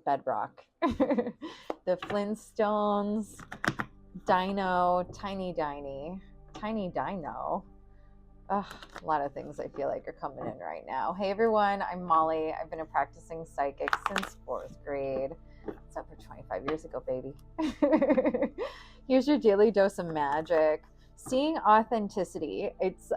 bedrock. The Flintstones, Dino, Tiny Dino. Ugh, a lot of things I feel like are coming in right now. Hey everyone, I'm Molly. I've been a practicing psychic since 4th grade. It's over 25 years ago, baby. Here's your daily dose of magic. Seeing authenticity.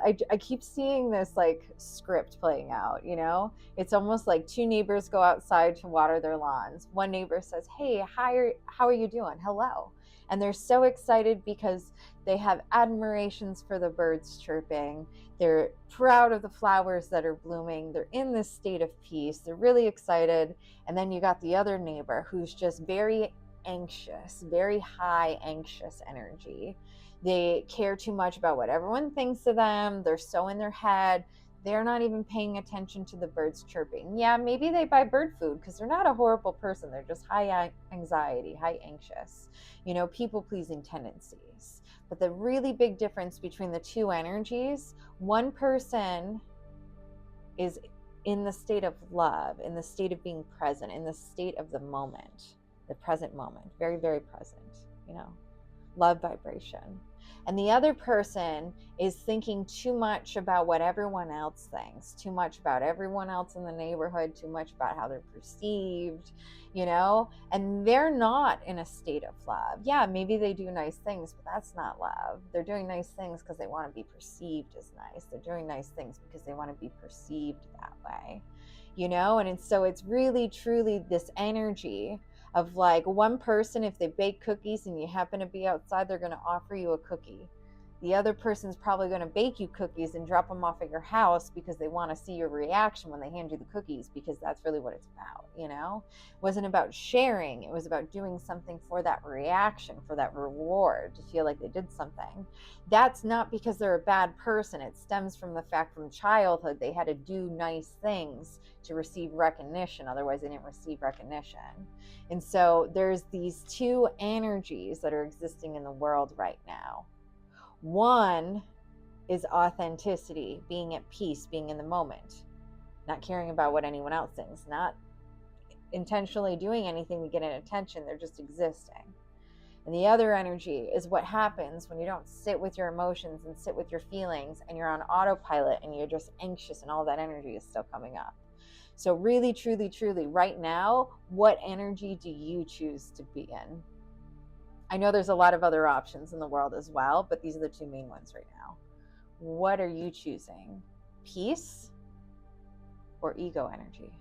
I keep seeing this like script playing out, you know? It's almost like two neighbors go outside to water their lawns. One neighbor says, "Hey, hi, how are you doing? Hello." And they're so excited because they have admirations for the birds chirping. They're proud of the flowers that are blooming. They're in this state of peace. They're really excited. And then you got the other neighbor who's just very anxious, very high anxious energy. They care too much about what everyone thinks of them. They're so in their head. They're not even paying attention to the birds chirping. Yeah, maybe they buy bird food because they're not a horrible person. They're just high anxiety, high anxious, people pleasing tendencies. But the really big difference between the two energies, one person is in the state of love, in the state of being present, in the state of the moment, the present moment, very, very present, love vibration. And the other person is thinking too much about what everyone else thinks, too much about everyone else in the neighborhood, too much about how they're perceived, and they're not in a state of love. Yeah, maybe they do nice things, but that's not love. They're doing nice things because they want to be perceived as nice. They're doing nice things because they want to be perceived that way, and so it's really, truly this energy of like one person, if they bake cookies and you happen to be outside, they're going to offer you a cookie. The other person's probably going to bake you cookies and drop them off at your house because they want to see your reaction when they hand you the cookies, because that's really what it's about, It wasn't about sharing. It was about doing something for that reaction, for that reward, to feel like they did something. That's not because they're a bad person. It stems from the fact from childhood they had to do nice things to receive recognition. Otherwise, they didn't receive recognition. And so there's these two energies that are existing in the world right now. One is authenticity, being at peace, being in the moment, not caring about what anyone else thinks, not intentionally doing anything to get an attention. They're just existing. And the other energy is what happens when you don't sit with your emotions and sit with your feelings, and you're on autopilot and you're just anxious, and all that energy is still coming up. So really, truly, truly, right now, what energy do you choose to be in? I know there's a lot of other options in the world as well, but these are the two main ones right now. What are you choosing? Peace or ego energy?